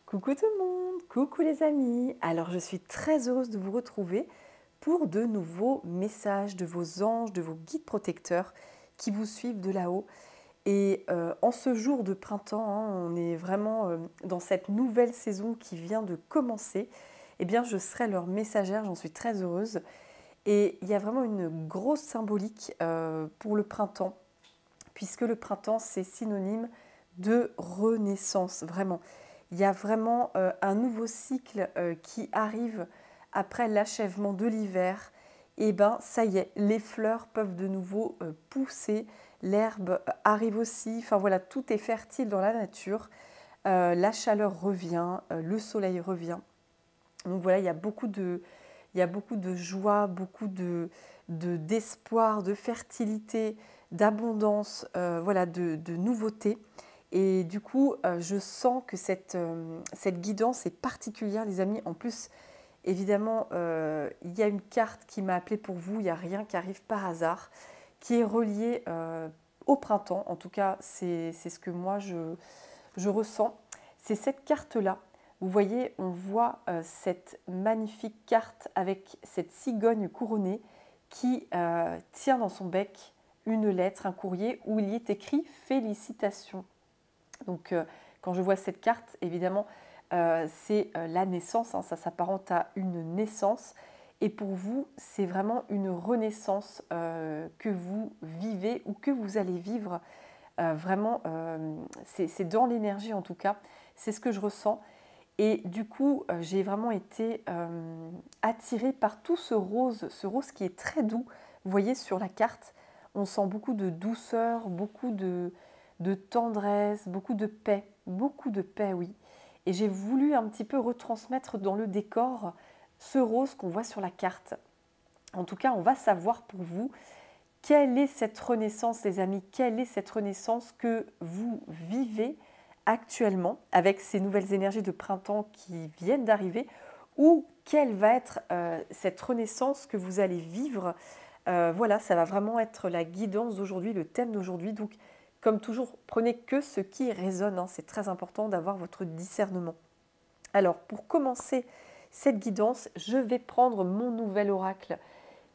Coucou tout le monde, coucou les amis. Alors je suis très heureuse de vous retrouver pour de nouveaux messages de vos anges, de vos guides protecteurs qui vous suivent de là-haut. Et en ce jour de printemps, on est vraiment dans cette nouvelle saison qui vient de commencer. Eh bien je serai leur messagère, j'en suis très heureuse. Et il y a vraiment une grosse symbolique pour le printemps, puisque le printemps c'est synonyme de renaissance, vraiment. Il y a vraiment un nouveau cycle qui arrive après l'achèvement de l'hiver. Et ben ça y est, les fleurs peuvent de nouveau pousser, l'herbe arrive aussi, enfin voilà, tout est fertile dans la nature. La chaleur revient, le soleil revient. Donc voilà, il y a beaucoup de joie, beaucoup d'espoir, de fertilité, d'abondance, voilà, de nouveauté. Et du coup, je sens que cette guidance est particulière, les amis. En plus, évidemment, il y a une carte qui m'a appelée pour vous. Il n'y a rien qui arrive par hasard, qui est reliée au printemps. En tout cas, c'est ce que moi, je ressens. C'est cette carte-là. Vous voyez, on voit cette magnifique carte avec cette cigogne couronnée qui tient dans son bec une lettre, un courrier où il y est écrit « Félicitations ». Donc, quand je vois cette carte, évidemment, c'est la naissance, hein, ça s'apparente à une naissance. Et pour vous, c'est vraiment une renaissance que vous vivez ou que vous allez vivre. Vraiment, c'est dans l'énergie en tout cas, c'est ce que je ressens. Et du coup, j'ai vraiment été attirée par tout ce rose qui est très doux. Vous voyez sur la carte, on sent beaucoup de douceur, beaucoup de tendresse, beaucoup de paix, oui. Et j'ai voulu un petit peu retransmettre dans le décor ce rose qu'on voit sur la carte. En tout cas, on va savoir pour vous quelle est cette renaissance, les amis, quelle est cette renaissance que vous vivez actuellement avec ces nouvelles énergies de printemps qui viennent d'arriver, ou quelle va être cette renaissance que vous allez vivre. Voilà, ça va vraiment être la guidance d'aujourd'hui, le thème d'aujourd'hui. Donc, comme toujours, prenez que ce qui résonne, hein. C'est très important d'avoir votre discernement. Alors, pour commencer cette guidance, je vais prendre mon nouvel oracle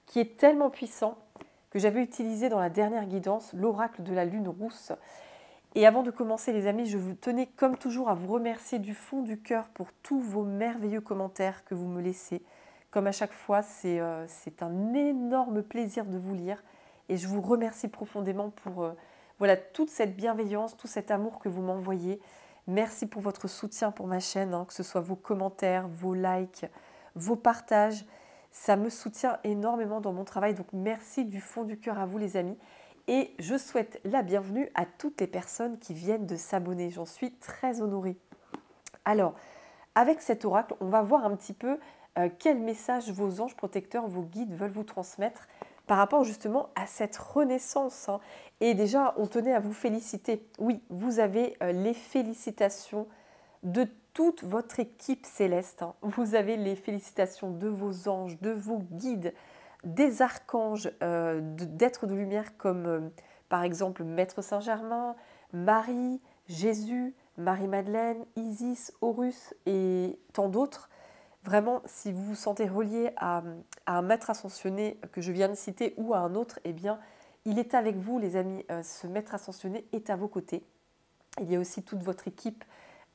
qui est tellement puissant que j'avais utilisé dans la dernière guidance, l'oracle de la lune rousse. Et avant de commencer les amis, je vous tenais comme toujours à vous remercier du fond du cœur pour tous vos merveilleux commentaires que vous me laissez. Comme à chaque fois, c'est un énorme plaisir de vous lire et je vous remercie profondément pour voilà, toute cette bienveillance, tout cet amour que vous m'envoyez. Merci pour votre soutien pour ma chaîne, hein, que ce soit vos commentaires, vos likes, vos partages. Ça me soutient énormément dans mon travail, donc merci du fond du cœur à vous les amis. Et je souhaite la bienvenue à toutes les personnes qui viennent de s'abonner. J'en suis très honorée. Alors, avec cet oracle, on va voir un petit peu quel message vos anges protecteurs, vos guides veulent vous transmettre par rapport justement à cette renaissance, hein. Et déjà, on tenait à vous féliciter. Oui, vous avez les félicitations de toute votre équipe céleste, hein. Vous avez les félicitations de vos anges, de vos guides, des archanges, d'êtres de lumière comme par exemple Maître Saint-Germain, Marie, Jésus, Marie-Madeleine, Isis, Horus et tant d'autres. Vraiment, si vous vous sentez relié à un maître ascensionné que je viens de citer ou à un autre, eh bien, il est avec vous, les amis. Ce maître ascensionné est à vos côtés. Il y a aussi toute votre équipe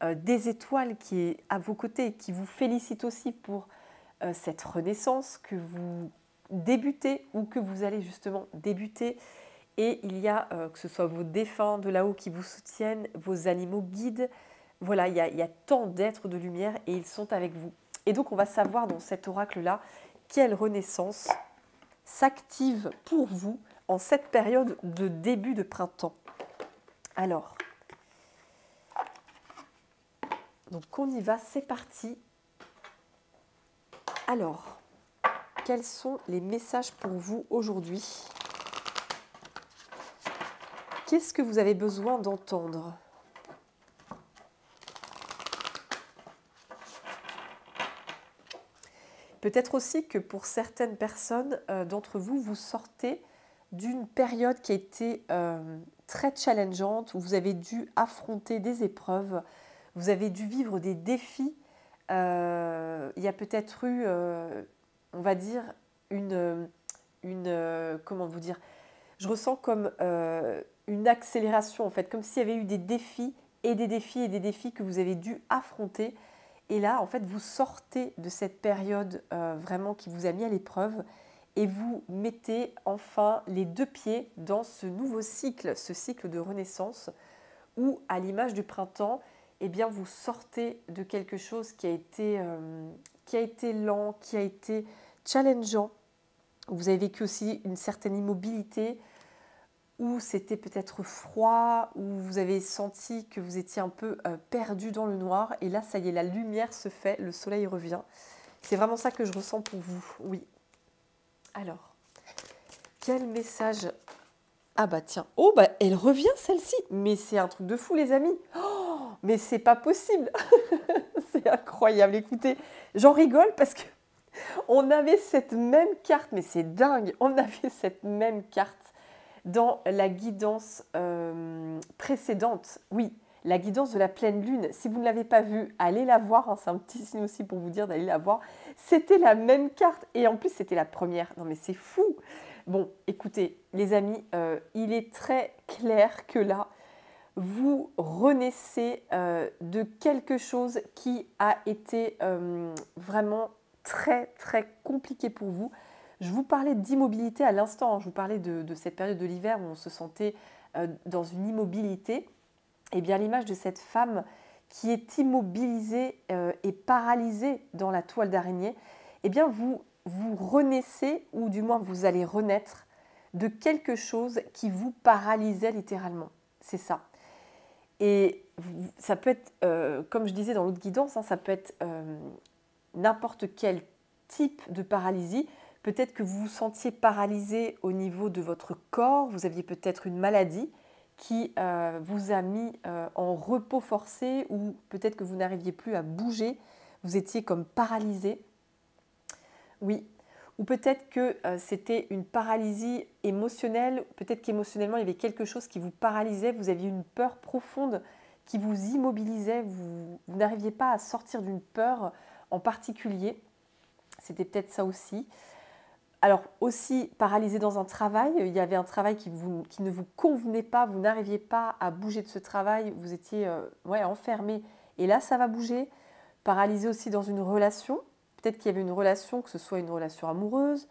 des étoiles qui est à vos côtés, qui vous félicite aussi pour cette renaissance que vous débutez ou que vous allez justement débuter. Et il y a, que ce soit vos défunts de là-haut qui vous soutiennent, vos animaux guides. Voilà, il y a tant d'êtres de lumière et ils sont avec vous. Et donc, on va savoir dans cet oracle-là quelle renaissance s'active pour vous en cette période de début de printemps. Alors, donc on y va, c'est parti. Alors, quels sont les messages pour vous aujourd'hui ? Qu'est-ce que vous avez besoin d'entendre ? Peut-être aussi que pour certaines personnes d'entre vous, vous sortez d'une période qui a été très challengeante, où vous avez dû affronter des épreuves. vous avez dû vivre des défis. Il y a peut-être eu, on va dire, comment vous dire, je ressens comme une accélération en fait, comme s'il y avait eu des défis et des défis et des défis que vous avez dû affronter. Et là, en fait, vous sortez de cette période vraiment qui vous a mis à l'épreuve et vous mettez enfin les deux pieds dans ce nouveau cycle, ce cycle de renaissance où, à l'image du printemps, eh bien, vous sortez de quelque chose qui a été lent, qui a été challengeant. Vous avez vécu aussi une certaine immobilité, où c'était peut-être froid, où vous avez senti que vous étiez un peu perdu dans le noir. Et là, ça y est, la lumière se fait, le soleil revient. C'est vraiment ça que je ressens pour vous, oui. Alors, quel message? Ah bah tiens, oh bah elle revient celle-ci. Mais c'est un truc de fou les amis. Oh, mais c'est pas possible. C'est incroyable, écoutez, j'en rigole parce que on avait cette même carte, mais c'est dingue, on avait cette même carte dans la guidance précédente. Oui, la guidance de la pleine lune. Si vous ne l'avez pas vue, allez la voir. Hein, c'est un petit signe aussi pour vous dire d'aller la voir. C'était la même carte et en plus c'était la première. Non mais c'est fou. Bon, écoutez, les amis, il est très clair que là, vous renaissez de quelque chose qui a été vraiment très très compliqué pour vous. Je vous parlais d'immobilité à l'instant, hein. Je vous parlais de cette période de l'hiver où on se sentait dans une immobilité. Et bien l'image de cette femme qui est immobilisée et paralysée dans la toile d'araignée, eh bien vous renaissez, ou du moins vous allez renaître de quelque chose qui vous paralysait littéralement. C'est ça. Et ça peut être, comme je disais dans l'autre guidance, hein, ça peut être n'importe quel type de paralysie. Peut-être que vous vous sentiez paralysé au niveau de votre corps, vous aviez peut-être une maladie qui vous a mis en repos forcé, ou peut-être que vous n'arriviez plus à bouger, vous étiez comme paralysé. Oui, ou peut-être que c'était une paralysie émotionnelle, peut-être qu'émotionnellement il y avait quelque chose qui vous paralysait, vous aviez une peur profonde qui vous immobilisait, vous n'arriviez pas à sortir d'une peur en particulier, c'était peut-être ça aussi. Alors aussi paralysé dans un travail, il y avait un travail qui ne vous convenait pas, vous n'arriviez pas à bouger de ce travail, vous étiez enfermé et là ça va bouger. Paralysé aussi dans une relation, peut-être qu'il y avait une relation, que ce soit une relation amoureuse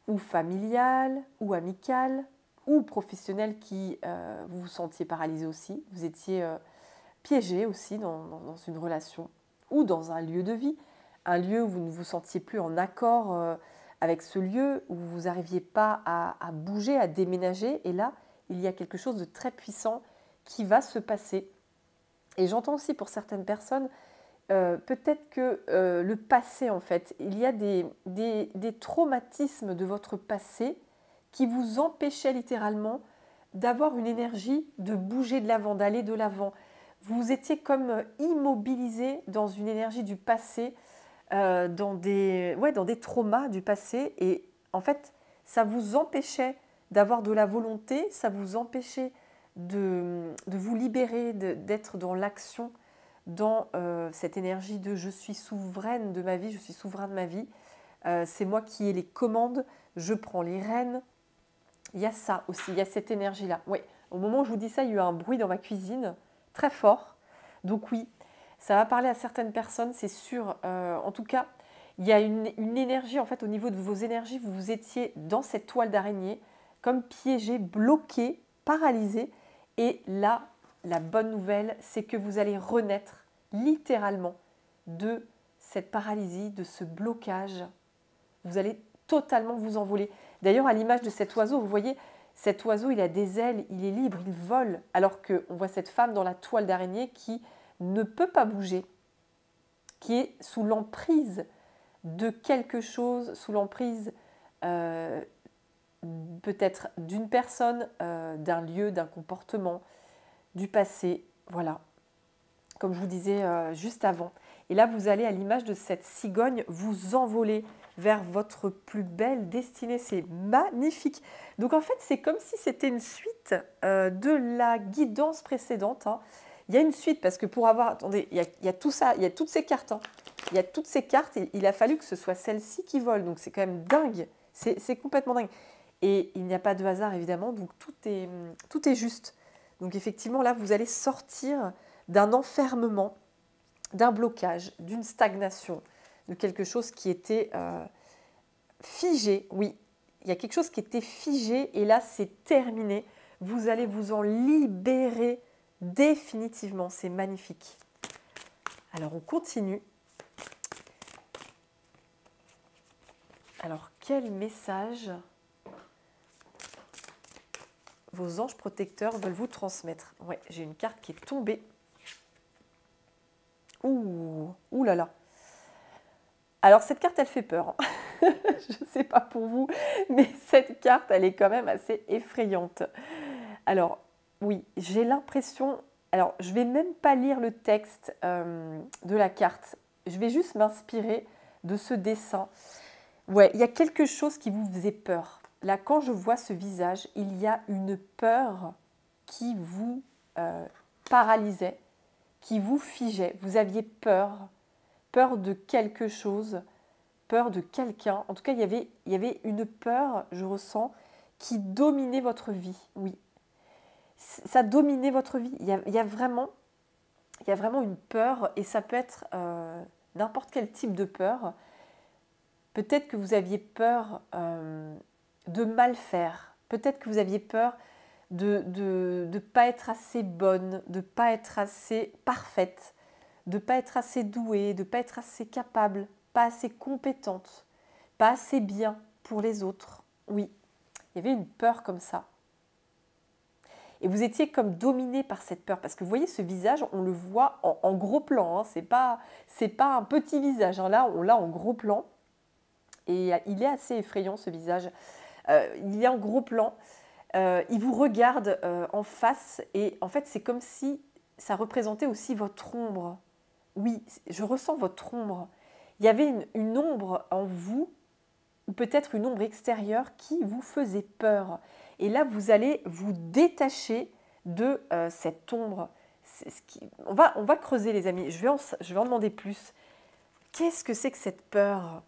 ou familiale ou amicale ou professionnelle qui vous vous sentiez paralysé aussi, vous étiez piégé aussi dans une relation ou dans un lieu de vie, un lieu où vous ne vous sentiez plus en accord avec ce lieu, où vous n'arriviez pas à bouger, à déménager. Et là, il y a quelque chose de très puissant qui va se passer. Et j'entends aussi pour certaines personnes, peut-être que le passé, en fait, il y a des traumatismes de votre passé qui vous empêchaient littéralement d'avoir une énergie, de bouger de l'avant, d'aller de l'avant. Vous étiez comme immobilisé dans une énergie du passé, dans des traumas du passé. Et en fait, ça vous empêchait d'avoir de la volonté, ça vous empêchait de vous libérer, d'être dans l'action, dans cette énergie de « je suis souveraine de ma vie, je suis souverain de ma vie, c'est moi qui ai les commandes, je prends les rênes ». Il y a ça aussi, il y a cette énergie-là. Oui, au moment où je vous dis ça, il y a eu un bruit dans ma cuisine, très fort. Donc oui, ça va parler à certaines personnes, c'est sûr. En tout cas, il y a une énergie, en fait, au niveau de vos énergies, vous étiez dans cette toile d'araignée, comme piégé, bloqué, paralysé. Et là, la bonne nouvelle, c'est que vous allez renaître littéralement de cette paralysie, de ce blocage. Vous allez totalement vous envoler. D'ailleurs, à l'image de cet oiseau, vous voyez, cet oiseau, il a des ailes, il est libre, il vole, alors qu'on voit cette femme dans la toile d'araignée qui ne peut pas bouger, qui est sous l'emprise de quelque chose, sous l'emprise peut-être d'une personne, d'un lieu, d'un comportement, du passé, voilà, comme je vous disais juste avant. Et là, vous allez, à l'image de cette cigogne, vous envoler vers votre plus belle destinée. C'est magnifique. Donc en fait, c'est comme si c'était une suite de la guidance précédente, hein, Il y a une suite parce que pour avoir... Attendez, il y a tout ça, il y a toutes ces cartes. Hein. Il y a toutes ces cartes et il a fallu que ce soit celle-ci qui vole. Donc c'est quand même dingue. C'est complètement dingue. Et il n'y a pas de hasard évidemment, donc tout est juste. Donc effectivement là, vous allez sortir d'un enfermement, d'un blocage, d'une stagnation, de quelque chose qui était figé. Oui, il y a quelque chose qui était figé et là c'est terminé. Vous allez vous en libérer définitivement. C'est magnifique. Alors on continue. Alors quel message vos anges protecteurs veulent vous transmettre? Ouais, j'ai une carte qui est tombée. Ouh là là. Alors cette carte, elle fait peur. Je ne sais pas pour vous, mais cette carte, elle est quand même assez effrayante. Alors oui, j'ai l'impression... Alors je ne vais même pas lire le texte de la carte. Je vais juste m'inspirer de ce dessin. Ouais, il y a quelque chose qui vous faisait peur. Là, quand je vois ce visage, il y a une peur qui vous paralysait, qui vous figeait. Vous aviez peur, peur de quelque chose, peur de quelqu'un. En tout cas, il y avait une peur, je ressens, qui dominait votre vie. Oui, ça dominait votre vie. Il y a vraiment une peur et ça peut être n'importe quel type de peur. Peut-être que vous aviez peur de mal faire. Peut-être que vous aviez peur de ne pas être assez bonne, de ne pas être assez parfaite, de ne pas être assez douée, de ne pas être assez capable, pas assez compétente, pas assez bien pour les autres. Oui, il y avait une peur comme ça. Et vous étiez comme dominé par cette peur. Parce que vous voyez ce visage, on le voit en gros plan. Hein. Ce n'est pas un petit visage. Hein. Là, on l'a en gros plan. Et il est assez effrayant ce visage. Il est en gros plan. Il vous regarde en face. Et en fait, c'est comme si ça représentait aussi votre ombre. Oui, je ressens votre ombre. Il y avait une ombre en vous, ou peut-être une ombre extérieure qui vous faisait peur. Et là, vous allez vous détacher de cette ombre. On va creuser, les amis. Je vais en demander plus. Qu'est-ce que c'est que cette peur?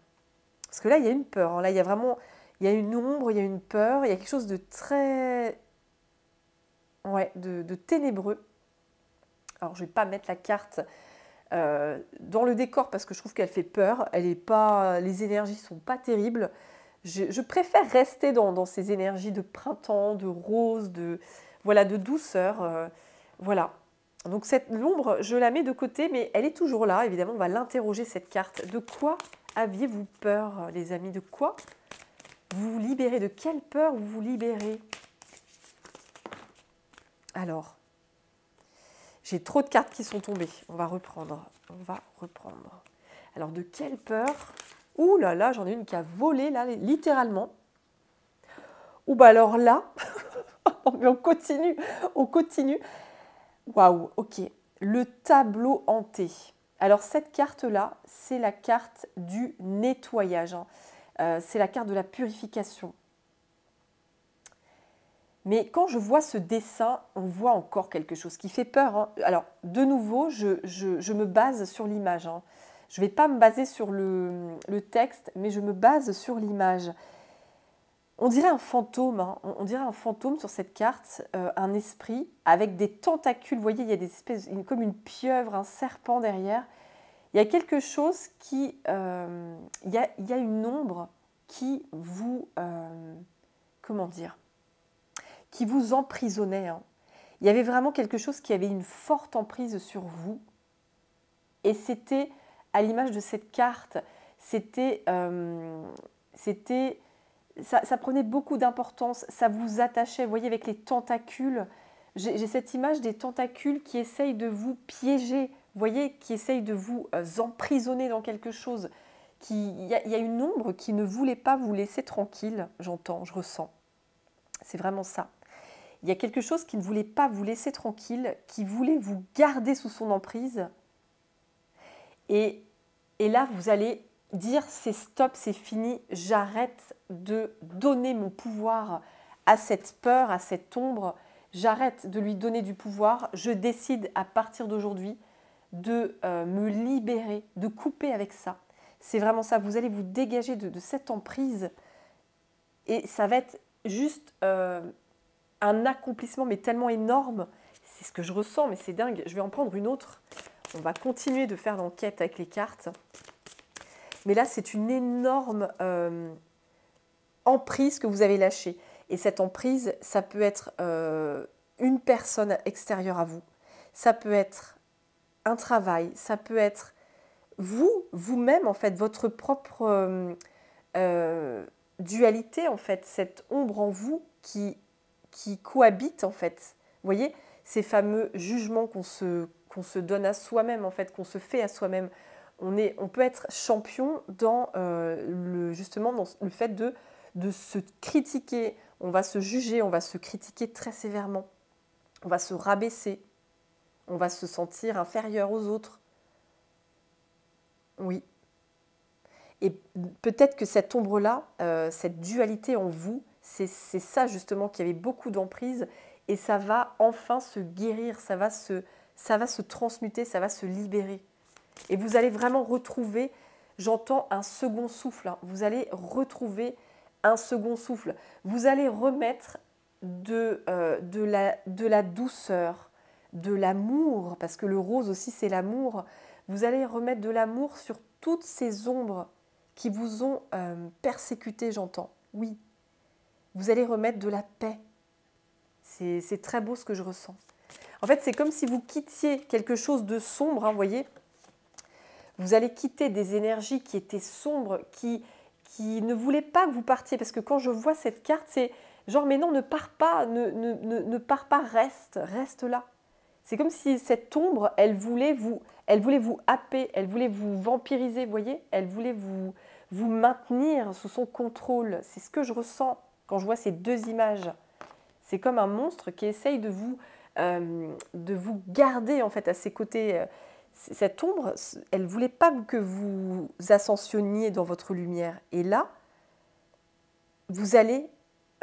Parce que là, il y a une peur. Hein. Là, il y a une ombre, il y a une peur, il y a quelque chose de très... Ouais, de ténébreux. Alors, je ne vais pas mettre la carte dans le décor parce que je trouve qu'elle fait peur. Les énergies ne sont pas terribles. Je préfère rester dans ces énergies de printemps, de rose, de douceur. Voilà. Donc l'ombre, je la mets de côté, mais elle est toujours là. Évidemment, on va l'interroger, cette carte. De quoi aviez-vous peur, les amis? De quoi vous vous libérez? De quelle peur vous vous libérez? Alors, j'ai trop de cartes qui sont tombées. On va reprendre. Alors, de quelle peur? Ouh là là, j'en ai une qui a volé, là, littéralement. Ouh, bah alors là, mais on continue. Waouh, ok. Le tableau hanté. Alors, cette carte-là, c'est la carte du nettoyage. Hein. C'est la carte de la purification. Mais quand je vois ce dessin, on voit encore quelque chose qui fait peur. Hein. Alors, de nouveau, je me base sur l'image. Hein. Je ne vais pas me baser sur le texte, mais je me base sur l'image. On dirait un fantôme. Hein. On dirait un fantôme sur cette carte, un esprit avec des tentacules. Vous voyez, il y a des espèces, comme une pieuvre, un serpent derrière. Il y a quelque chose qui... il y a une ombre qui vous... comment dire? Qui vous emprisonnait. Hein. Il y avait vraiment quelque chose qui avait une forte emprise sur vous. Et c'était, à l'image de cette carte, ça prenait beaucoup d'importance, ça vous attachait, vous voyez, avec les tentacules. J'ai cette image des tentacules qui essayent de vous piéger, vous voyez, qui essayent de vous emprisonner dans quelque chose. Il y a une ombre qui ne voulait pas vous laisser tranquille, j'entends, je ressens. C'est vraiment ça. Il y a quelque chose qui ne voulait pas vous laisser tranquille, qui voulait vous garder sous son emprise. Et là, vous allez dire, c'est stop, c'est fini, j'arrête de donner mon pouvoir à cette peur, à cette ombre. J'arrête de lui donner du pouvoir. Je décide à partir d'aujourd'hui de me libérer, de couper avec ça. C'est vraiment ça. Vous allez vous dégager de cette emprise et ça va être juste un accomplissement, mais tellement énorme. C'est ce que je ressens, mais c'est dingue. Je vais en prendre une autre. On va continuer de faire l'enquête avec les cartes. Mais là, c'est une énorme emprise que vous avez lâchée. Et cette emprise, ça peut être une personne extérieure à vous. Ça peut être un travail. Ça peut être vous-même, en fait, votre propre dualité, en fait, cette ombre en vous qui cohabite, en fait. Vous voyez, ces fameux jugements qu'on se donne à soi-même, en fait, qu'on se fait à soi-même. On peut être champion dans justement dans le fait de se critiquer. On va se juger, on va se critiquer très sévèrement. On va se rabaisser. On va se sentir inférieur aux autres. Oui. Et peut-être que cette ombre-là, cette dualité en vous, c'est ça justement qui avait beaucoup d'emprise et ça va enfin se guérir, ça va se transmuter, ça va se libérer. Et vous allez vraiment retrouver, j'entends un second souffle, hein, vous allez retrouver un second souffle. Vous allez remettre de la douceur, de l'amour, parce que le rose aussi c'est l'amour. Vous allez remettre de l'amour sur toutes ces ombres qui vous ont persécuté, j'entends. Oui, vous allez remettre de la paix. C'est très beau ce que je ressens. En fait, c'est comme si vous quittiez quelque chose de sombre, hein, vous voyez. Vous allez quitter des énergies qui étaient sombres, qui ne voulaient pas que vous partiez. Parce que quand je vois cette carte, c'est genre, mais non, ne pars pas, ne pars pas, reste là. C'est comme si cette ombre, elle voulait vous happer, elle voulait vous vampiriser, vous voyez. Elle voulait vous maintenir sous son contrôle. C'est ce que je ressens quand je vois ces deux images. C'est comme un monstre qui essaye de vous garder en fait à ses côtés. Cette ombre, elle ne voulait pas que vous ascensionniez dans votre lumière. Et là, vous allez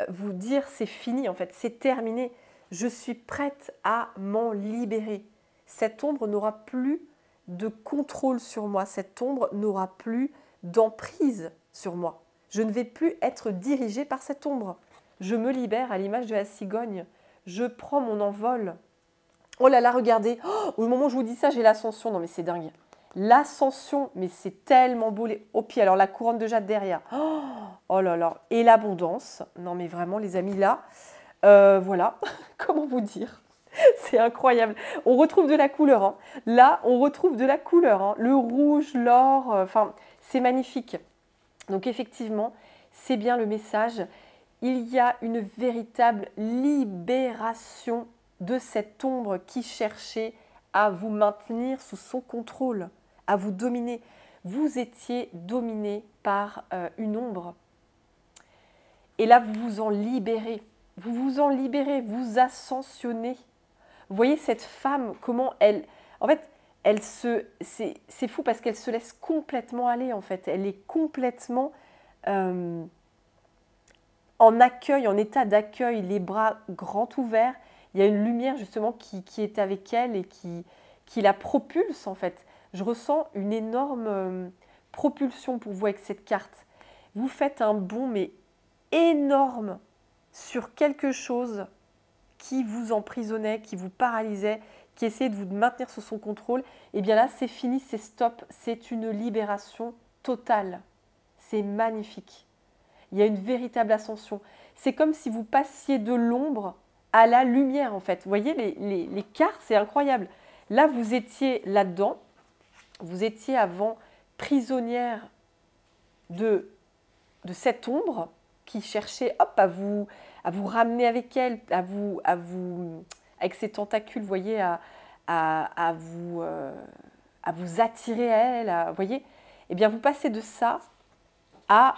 vous dire c'est fini en fait, c'est terminé. Je suis prête à m'en libérer. Cette ombre n'aura plus de contrôle sur moi. Cette ombre n'aura plus d'emprise sur moi. Je ne vais plus être dirigée par cette ombre. Je me libère à l'image de la cigogne. Je prends mon envol. Oh là là, regardez. Oh, au moment où je vous dis ça, j'ai l'ascension. Non mais c'est dingue. L'ascension, mais c'est tellement beau. Au pied, alors la couronne de jade derrière. Oh là là. Et l'abondance. Non mais vraiment les amis, là, voilà. Comment vous dire? C'est incroyable. On retrouve de la couleur. Hein. Là, on retrouve de la couleur. Hein. Le rouge, l'or, enfin, c'est magnifique. Donc effectivement, c'est bien le message. Il y a une véritable libération de cette ombre qui cherchait à vous maintenir sous son contrôle, à vous dominer. Vous étiez dominé par une ombre. Et là, vous vous en libérez. Vous vous en libérez, vous ascensionnez. Vous voyez cette femme, comment elle... En fait, c'est fou parce qu'elle se laisse complètement aller, en fait. Elle est complètement en accueil, en état d'accueil, les bras grands ouverts. Il y a une lumière, justement, qui est avec elle et qui la propulse, en fait. Je ressens une énorme propulsion pour vous avec cette carte. Vous faites un bond, mais énorme, sur quelque chose qui vous emprisonnait, qui vous paralysait, qui essayait de vous maintenir sous son contrôle, et bien là, c'est fini, c'est stop, c'est une libération totale. C'est magnifique. Il y a une véritable ascension. C'est comme si vous passiez de l'ombre à la lumière, en fait. Vous voyez, les cartes, c'est incroyable. Là, vous étiez là-dedans, vous étiez avant prisonnière de cette ombre qui cherchait hop, à vous ramener avec elle, avec ses tentacules, vous voyez, à vous attirer à elle, vous voyez. Eh bien, vous passez de ça à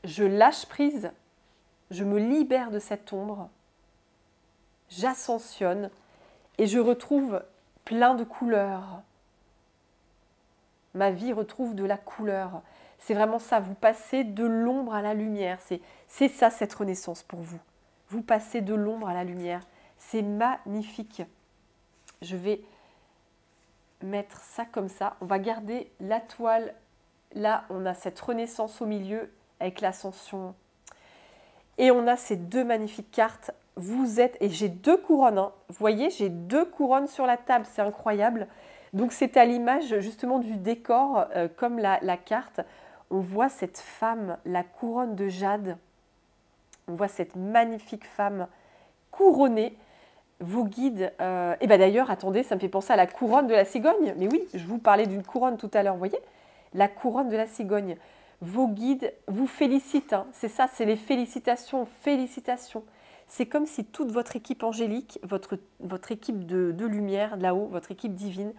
je lâche prise, je me libère de cette ombre, j'ascensionne et je retrouve plein de couleurs. Ma vie retrouve de la couleur. C'est vraiment ça, vous passez de l'ombre à la lumière. C'est ça cette renaissance pour vous. Vous passez de l'ombre à la lumière. C'est magnifique. Je vais mettre ça comme ça. On va garder la toile. Là, on a cette renaissance au milieu avec l'ascension. Et on a ces deux magnifiques cartes. Vous êtes, et j'ai deux couronnes. Hein. Vous voyez, j'ai deux couronnes sur la table. C'est incroyable. Donc, c'est à l'image justement du décor, comme la carte. On voit cette femme, la couronne de jade. On voit cette magnifique femme couronnée. Vos guides, et bien d'ailleurs, attendez, ça me fait penser à la couronne de la cigogne. Mais oui, je vous parlais d'une couronne tout à l'heure, vous voyez? La couronne de la cigogne. Vos guides vous félicitent, hein. C'est ça, c'est les félicitations, félicitations. C'est comme si toute votre équipe angélique, votre équipe de lumière là-haut, votre équipe divine,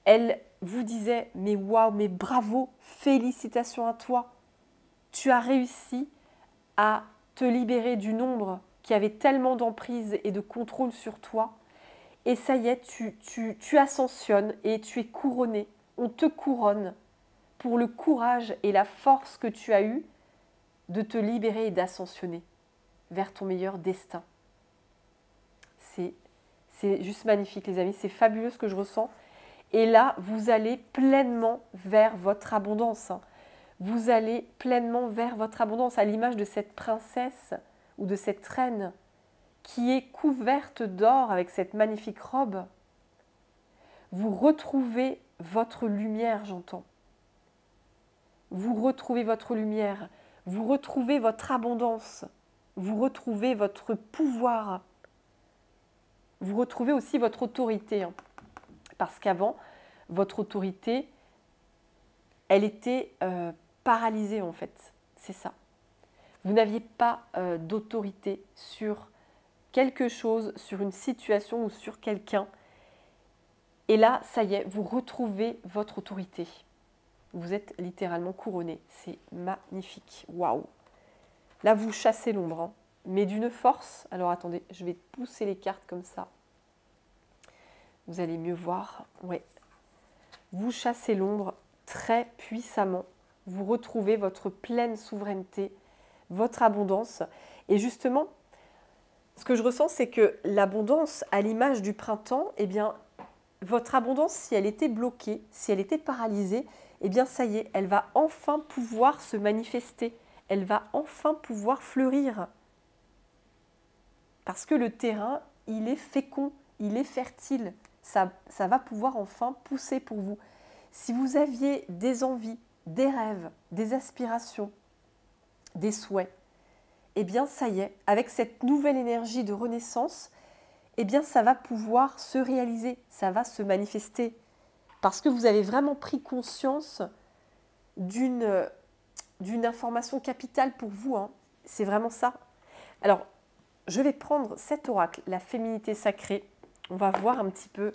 elle vous disait, mais waouh, mais bravo, félicitations à toi. Tu as réussi à te libérer d'une ombre qui avait tellement d'emprise et de contrôle sur toi. Et ça y est, tu ascensionnes et tu es couronné. On te couronne pour le courage et la force que tu as eue de te libérer et d'ascensionner vers ton meilleur destin. C'est juste magnifique, les amis. C'est fabuleux ce que je ressens. Et là, vous allez pleinement vers votre abondance. Vous allez pleinement vers votre abondance, à l'image de cette princesse ou de cette reine qui est couverte d'or avec cette magnifique robe. Vous retrouvez votre lumière, j'entends. Vous retrouvez votre lumière, vous retrouvez votre abondance, vous retrouvez votre pouvoir, vous retrouvez aussi votre autorité. Parce qu'avant, votre autorité, elle était paralysée en fait, c'est ça. Vous n'aviez pas d'autorité sur quelque chose, sur une situation ou sur quelqu'un. Et là, ça y est, vous retrouvez votre autorité. Vous êtes littéralement couronné. C'est magnifique. Waouh! Là, vous chassez l'ombre, hein, mais d'une force. Alors, attendez, je vais pousser les cartes comme ça. Vous allez mieux voir. Ouais. Vous chassez l'ombre très puissamment. Vous retrouvez votre pleine souveraineté, votre abondance. Et justement, ce que je ressens, c'est que l'abondance, à l'image du printemps, eh bien, votre abondance, si elle était bloquée, si elle était paralysée, eh bien, ça y est, elle va enfin pouvoir se manifester. Elle va enfin pouvoir fleurir. Parce que le terrain, il est fécond, il est fertile. Ça va pouvoir enfin pousser pour vous. Si vous aviez des envies, des rêves, des aspirations, des souhaits, eh bien, ça y est, avec cette nouvelle énergie de renaissance, eh bien, ça va pouvoir se réaliser, ça va se manifester. Parce que vous avez vraiment pris conscience d'une information capitale pour vous. Hein. C'est vraiment ça. Alors, je vais prendre cet oracle, la féminité sacrée. On va voir un petit peu,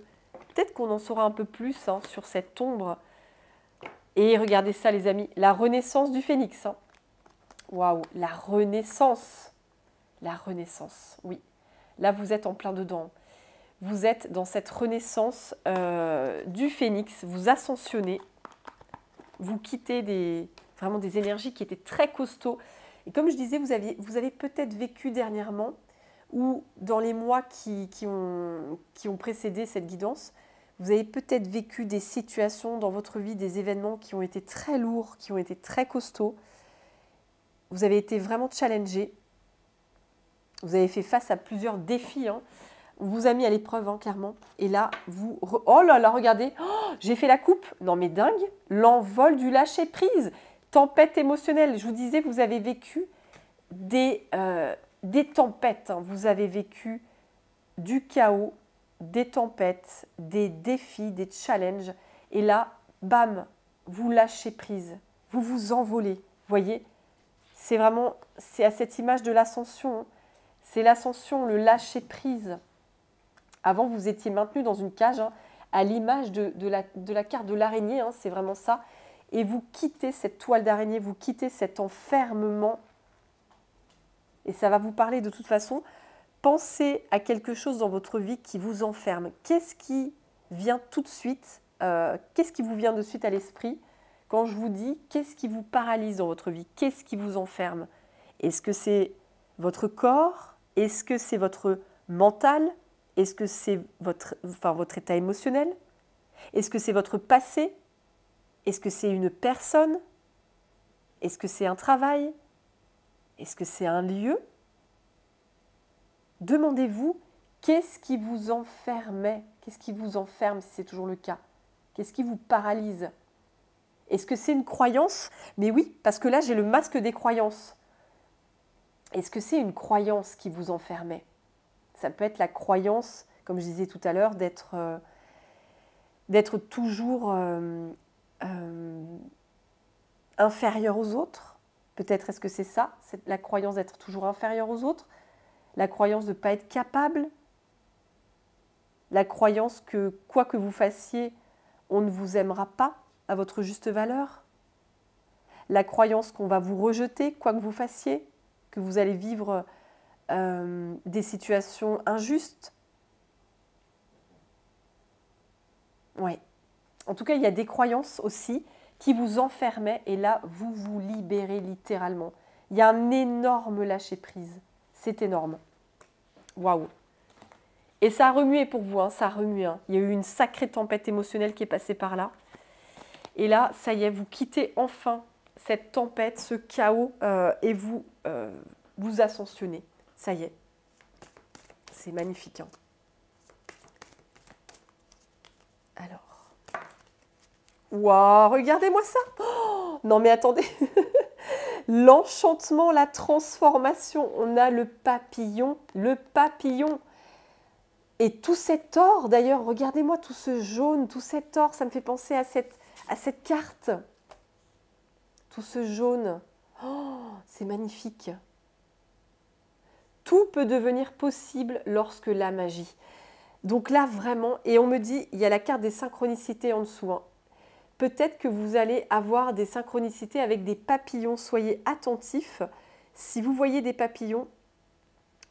peut-être qu'on en saura un peu plus hein, sur cette ombre. Et regardez ça, les amis, la renaissance du phénix. Hein. Waouh, la renaissance. La renaissance, oui. Là, vous êtes en plein dedans. Vous êtes dans cette renaissance du phénix. Vous ascensionnez. Vous quittez vraiment des énergies qui étaient très costauds. Et comme je disais, vous avez peut-être vécu dernièrement ou dans les mois qui ont précédé cette guidance, vous avez peut-être vécu des situations dans votre vie, des événements qui ont été très lourds, qui ont été très costauds. Vous avez été vraiment challengé. Vous avez fait face à plusieurs défis. Hein. On vous a mis à l'épreuve, hein, clairement. Et là, oh là là, regardez, oh, j'ai fait la coupe. Non mais dingue, l'envol du lâcher-prise. Tempête émotionnelle. Je vous disais, vous avez vécu des tempêtes. Hein. Vous avez vécu du chaos, des tempêtes, des défis, des challenges. Et là, bam, vous lâchez prise. Vous vous envolez. Vous voyez, c'est à cette image de l'ascension. Hein. C'est l'ascension, le lâcher prise. Avant, vous étiez maintenu dans une cage, hein, à l'image de la carte de l'araignée, hein, c'est vraiment ça. Et vous quittez cette toile d'araignée, vous quittez cet enfermement. Et ça va vous parler de toute façon. Pensez à quelque chose dans votre vie qui vous enferme. Qu'est-ce qui vient tout de suite qu'est-ce qui vous vient de suite à l'esprit quand je vous dis qu'est-ce qui vous paralyse dans votre vie? Qu'est-ce qui vous enferme? Est-ce que c'est votre corps? Est-ce que c'est votre mental? Est-ce que c'est votre état émotionnel? Est-ce que c'est votre passé? Est-ce que c'est une personne? Est-ce que c'est un travail? Est-ce que c'est un lieu? Demandez-vous, qu'est-ce qui vous enfermait? Qu'est-ce qui vous enferme si c'est toujours le cas? Qu'est-ce qui vous paralyse? Est-ce que c'est une croyance? Mais oui, parce que là, j'ai le masque des croyances. Est-ce que c'est une croyance qui vous enfermait? Ça peut être la croyance, comme je disais tout à l'heure, d'être toujours inférieur aux autres. Peut-être est-ce que c'est ça, c'est la croyance d'être toujours inférieur aux autres, la croyance de ne pas être capable, la croyance que quoi que vous fassiez, on ne vous aimera pas à votre juste valeur, la croyance qu'on va vous rejeter, quoi que vous fassiez, que vous allez vivre des situations injustes. Oui. En tout cas, il y a des croyances aussi qui vous enfermaient et là, vous vous libérez littéralement. Il y a un énorme lâcher-prise. C'est énorme. Waouh! Et ça a remué pour vous, hein, ça a remué. Hein. Il y a eu une sacrée tempête émotionnelle qui est passée par là. Et là, ça y est, vous quittez enfin cette tempête, ce chaos, et vous vous ascensionnez. Ça y est. C'est magnifique. Hein. Alors. Waouh, regardez-moi ça! Oh, non mais attendez. L'enchantement, la transformation. On a le papillon. Le papillon. Et tout cet or, d'ailleurs, regardez-moi tout ce jaune, tout cet or, ça me fait penser à cette carte. Tout ce jaune. Oh, c'est magnifique. Tout peut devenir possible lorsque la magie. Donc là, vraiment, et on me dit, il y a la carte des synchronicités en dessous. Hein. Peut-être que vous allez avoir des synchronicités avec des papillons. Soyez attentifs. Si vous voyez des papillons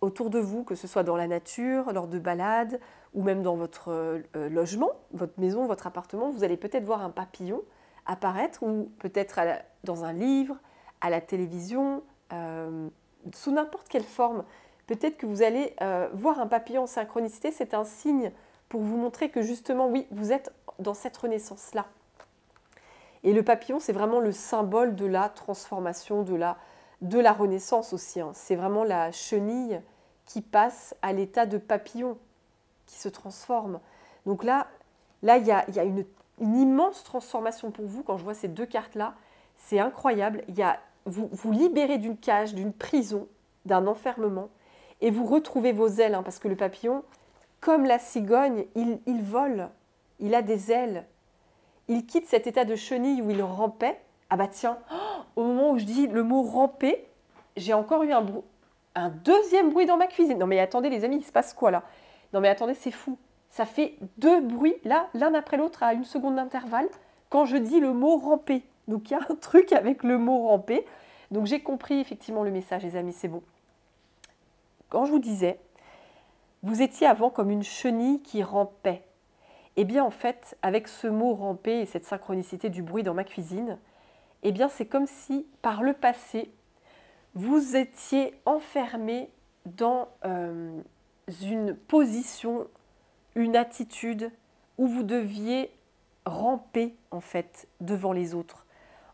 autour de vous, que ce soit dans la nature, lors de balades, ou même dans votre logement, votre maison, votre appartement, vous allez peut-être voir un papillon apparaître, ou peut-être dans un livre, à la télévision, sous n'importe quelle forme. Peut-être que vous allez voir un papillon en synchronicité, c'est un signe pour vous montrer que justement, oui, vous êtes dans cette renaissance-là. Et le papillon, c'est vraiment le symbole de la transformation, de la renaissance aussi. Hein. C'est vraiment la chenille qui passe à l'état de papillon, qui se transforme. Donc là il y a une immense transformation pour vous. Quand je vois ces deux cartes-là, c'est incroyable. Vous libérez d'une cage, d'une prison, d'un enfermement, et vous retrouvez vos ailes. Hein, parce que le papillon, comme la cigogne, il vole, il a des ailes. Il quitte cet état de chenille où il rampait. Ah bah tiens, au moment où je dis le mot ramper, j'ai encore eu un deuxième bruit dans ma cuisine. Non mais attendez les amis, il se passe quoi là? Non mais attendez, c'est fou. Ça fait deux bruits, là, l'un après l'autre, à 1 seconde d'intervalle, quand je dis le mot ramper. Donc il y a un truc avec le mot ramper. Donc j'ai compris effectivement le message, les amis, c'est bon. Quand je vous disais, vous étiez avant comme une chenille qui rampait. Eh bien, en fait, avec ce mot ramper et cette synchronicité du bruit dans ma cuisine, eh bien, c'est comme si, par le passé, vous étiez enfermé dans une position, une attitude où vous deviez ramper, en fait, devant les autres.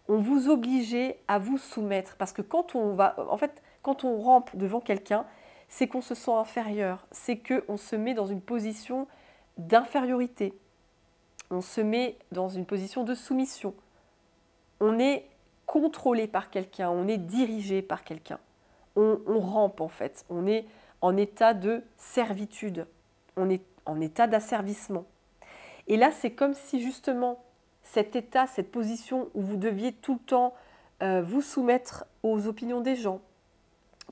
On vous obligeait à vous soumettre, parce que quand on rampe devant quelqu'un, c'est qu'on se sent inférieur, c'est qu'on se met dans une position d'infériorité. On se met dans une position de soumission. On est contrôlé par quelqu'un, on est dirigé par quelqu'un. On rampe en fait, on est en état de servitude, on est en état d'asservissement. Et là, c'est comme si justement cet état, cette position où vous deviez tout le temps vous soumettre aux opinions des gens,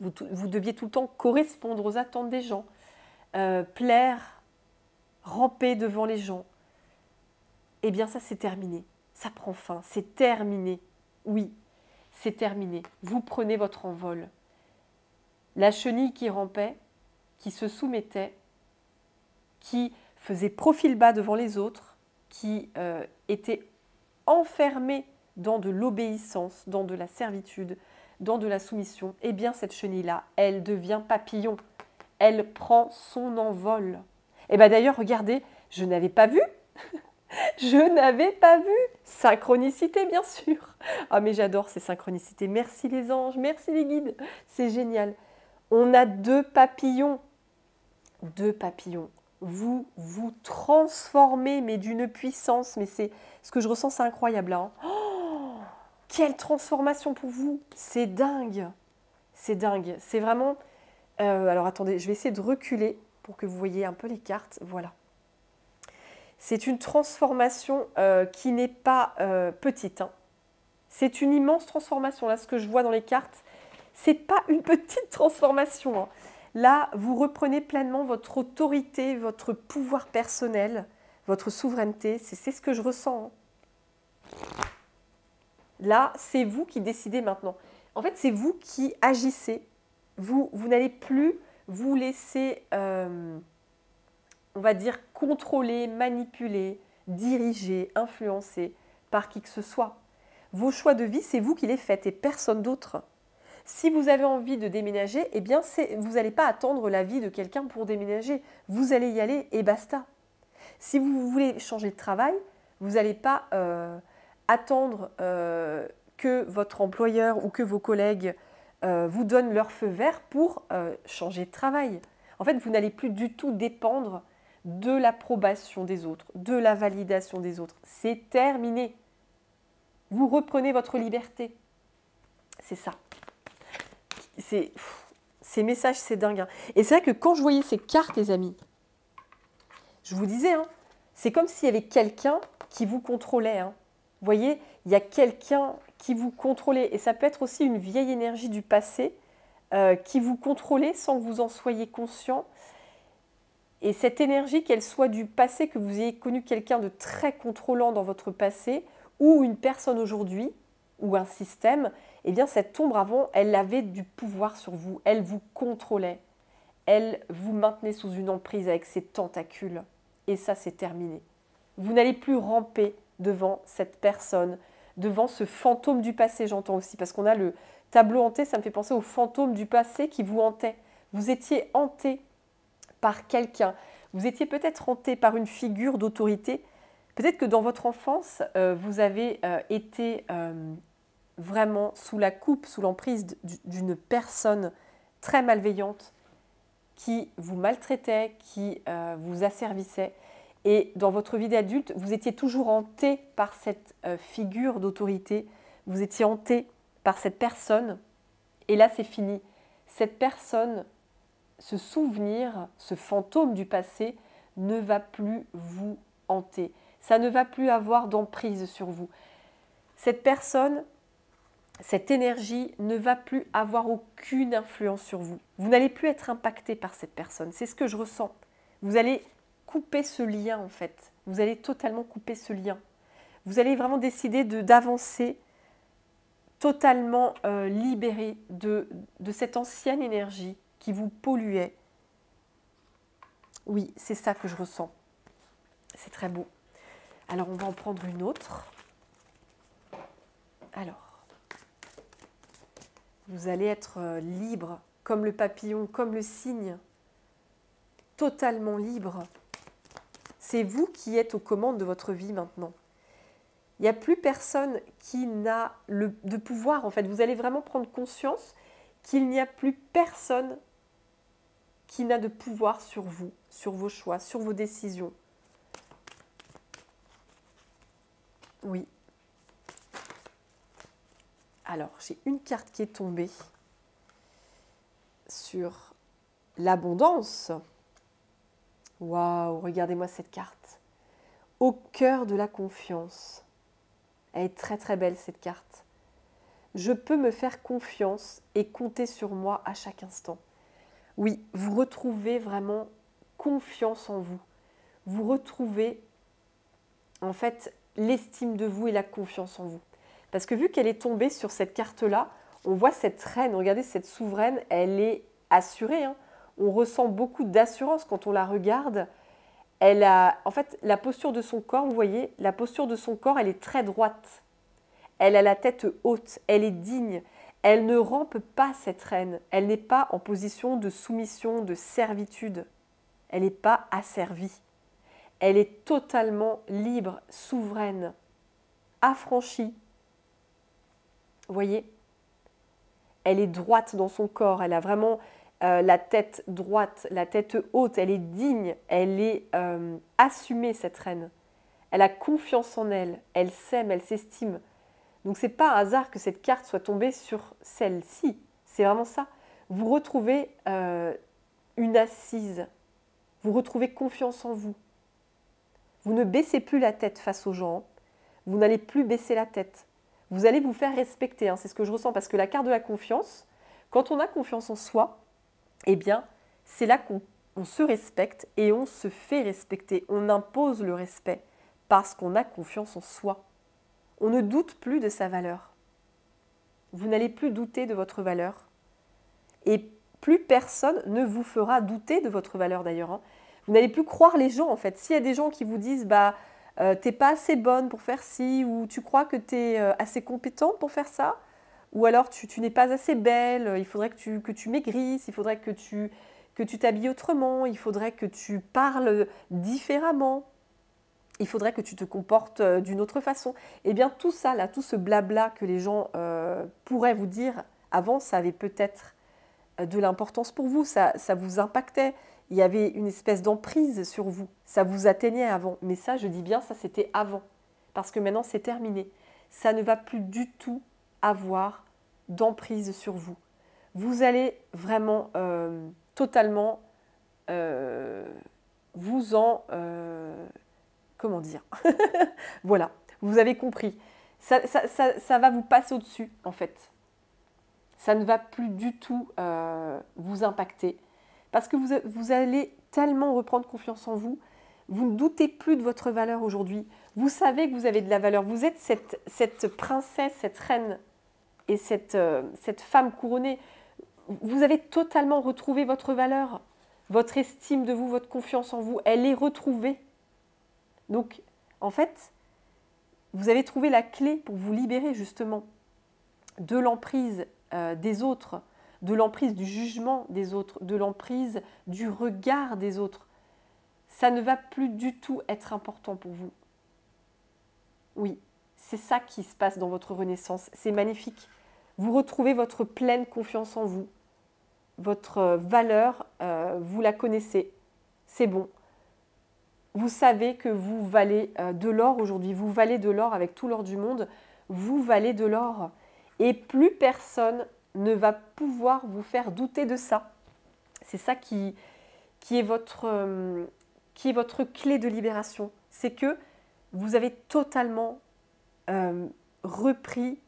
vous deviez tout le temps correspondre aux attentes des gens, plaire, ramper devant les gens. Eh bien ça c'est terminé, ça prend fin, c'est terminé. Oui, c'est terminé. Vous prenez votre envol. La chenille qui rampait, qui se soumettait, qui faisait profil bas devant les autres, qui était enfermée dans de l'obéissance, dans de la servitude, dans de la soumission, eh bien cette chenille-là, elle devient papillon. elle prend son envol. Et bien d'ailleurs, regardez, je n'avais pas vu. Je n'avais pas vu. Synchronicité, bien sûr. Ah, mais j'adore ces synchronicités. Merci les anges, merci les guides. C'est génial. On a deux papillons. Deux papillons. Vous vous transformez, mais d'une puissance. Mais c'est ce que je ressens, c'est incroyable là. Oh, quelle transformation pour vous. C'est dingue. C'est dingue. C'est vraiment... alors attendez, je vais essayer de reculer pour que vous voyez un peu les cartes. Voilà. C'est une transformation qui n'est pas petite. Hein. C'est une immense transformation. Là, ce que je vois dans les cartes, c'est pas une petite transformation. Hein. Là, vous reprenez pleinement votre autorité, votre pouvoir personnel, votre souveraineté. C'est ce que je ressens. Hein. Là, c'est vous qui décidez maintenant. En fait, c'est vous qui agissez. Vous n'allez plus vous laisser... on va dire, contrôler, manipuler, diriger, influencer par qui que ce soit. Vos choix de vie, c'est vous qui les faites et personne d'autre. Si vous avez envie de déménager, eh bien, vous n'allez pas attendre l'avis de quelqu'un pour déménager. Vous allez y aller et basta. Si vous voulez changer de travail, vous n'allez pas attendre que votre employeur ou que vos collègues vous donnent leur feu vert pour changer de travail. En fait, vous n'allez plus du tout dépendre de l'approbation des autres, de la validation des autres. C'est terminé. Vous reprenez votre liberté. C'est ça. Ces messages, c'est dingue. Hein. Et c'est vrai que quand je voyais ces cartes, les amis, je vous disais, hein, c'est comme s'il y avait quelqu'un qui vous contrôlait. Hein. Vous voyez, il y a quelqu'un qui vous contrôlait. Et ça peut être aussi une vieille énergie du passé qui vous contrôlait sans que vous en soyez conscient. Et cette énergie, qu'elle soit du passé, que vous ayez connu quelqu'un de très contrôlant dans votre passé, ou une personne aujourd'hui, ou un système, eh bien cette ombre avant, elle avait du pouvoir sur vous, elle vous contrôlait, elle vous maintenait sous une emprise avec ses tentacules. Et ça, c'est terminé. Vous n'allez plus ramper devant cette personne, devant ce fantôme du passé, j'entends aussi, parce qu'on a le tableau hanté, ça me fait penser au fantôme du passé qui vous hantait. Vous étiez hanté par quelqu'un. Vous étiez peut-être hanté par une figure d'autorité. Peut-être que dans votre enfance, vous avez été vraiment sous la coupe, sous l'emprise d'une personne très malveillante qui vous maltraitait, qui vous asservissait. Et dans votre vie d'adulte, vous étiez toujours hanté par cette figure d'autorité. Vous étiez hanté par cette personne. Et là, c'est fini. Cette personne, ce souvenir, ce fantôme du passé ne va plus vous hanter. Ça ne va plus avoir d'emprise sur vous. Cette personne, cette énergie ne va plus avoir aucune influence sur vous. Vous n'allez plus être impacté par cette personne. C'est ce que je ressens. Vous allez couper ce lien en fait. Vous allez totalement couper ce lien. Vous allez vraiment décider d'avancer totalement libéré de cette ancienne énergie qui vous polluait. Oui, c'est ça que je ressens. C'est très beau. Alors, on va en prendre une autre. Alors, vous allez être libre, comme le papillon, comme le cygne, totalement libre. C'est vous qui êtes aux commandes de votre vie maintenant. Il n'y a plus personne qui n'a de pouvoir, en fait. Vous allez vraiment prendre conscience qu'il n'y a plus personne qui n'a de pouvoir sur vous, sur vos choix, sur vos décisions. Oui. Alors, j'ai une carte qui est tombée sur l'abondance. Waouh, regardez-moi cette carte. Au cœur de la confiance. Elle est très très belle cette carte. Je peux me faire confiance et compter sur moi à chaque instant. Oui, vous retrouvez vraiment confiance en vous. Vous retrouvez en fait l'estime de vous et la confiance en vous. Parce que vu qu'elle est tombée sur cette carte-là, on voit cette reine, regardez cette souveraine, elle est assurée. Hein. On ressent beaucoup d'assurance quand on la regarde. Elle a, en fait, la posture de son corps, vous voyez, la posture de son corps, elle est très droite. Elle a la tête haute, elle est digne, Elle ne rampe pas, cette reine. Elle n'est pas en position de soumission, de servitude. Elle n'est pas asservie. Elle est totalement libre, souveraine, affranchie. Vous voyez? Elle est droite dans son corps. Elle a vraiment la tête droite, la tête haute. Elle est digne. Elle est assumée, cette reine. Elle a confiance en elle. Elle s'aime, elle s'estime. Donc, ce n'est pas un hasard que cette carte soit tombée sur celle-ci. C'est vraiment ça. Vous retrouvez une assise. Vous retrouvez confiance en vous. Vous ne baissez plus la tête face aux gens. Vous n'allez plus baisser la tête. Vous allez vous faire respecter. Hein. C'est ce que je ressens. Parce que la carte de la confiance, quand on a confiance en soi, eh bien, c'est là qu'on se respecte et on se fait respecter. On impose le respect parce qu'on a confiance en soi. On ne doute plus de sa valeur. Vous n'allez plus douter de votre valeur. Et plus personne ne vous fera douter de votre valeur d'ailleurs. Hein. Vous n'allez plus croire les gens en fait. S'il y a des gens qui vous disent t'es pas assez bonne pour faire ci, ou tu crois que tu es assez compétente pour faire ça, ou alors tu n'es pas assez belle, il faudrait que tu maigrisses, il faudrait que tu t'habilles autrement, il faudrait que tu parles différemment. Il faudrait que tu te comportes d'une autre façon. Eh bien, tout ça, là, tout ce blabla que les gens pourraient vous dire avant, ça avait peut-être de l'importance pour vous, ça vous impactait. Il y avait une espèce d'emprise sur vous. Ça vous atteignait avant. Mais ça, je dis bien, ça, c'était avant. Parce que maintenant, c'est terminé. Ça ne va plus du tout avoir d'emprise sur vous. Vous allez vraiment totalement vous en... comment dire? Voilà, vous avez compris. Ça va vous passer au-dessus, en fait. Ça ne va plus du tout vous impacter. Parce que vous allez tellement reprendre confiance en vous. Vous ne doutez plus de votre valeur aujourd'hui. Vous savez que vous avez de la valeur. Vous êtes cette princesse, cette reine et cette femme couronnée. Vous avez totalement retrouvé votre valeur, votre estime de vous, votre confiance en vous. Elle est retrouvée. Donc, en fait, vous avez trouvé la clé pour vous libérer justement de l'emprise des autres, de l'emprise du jugement des autres, de l'emprise du regard des autres. Ça ne va plus du tout être important pour vous. Oui, c'est ça qui se passe dans votre renaissance. C'est magnifique. Vous retrouvez votre pleine confiance en vous. Votre valeur, vous la connaissez. C'est bon. Vous savez que vous valez de l'or aujourd'hui. Vous valez de l'or avec tout l'or du monde. Vous valez de l'or. Et plus personne ne va pouvoir vous faire douter de ça. C'est ça qui est votre clé de libération. C'est que vous avez totalement repris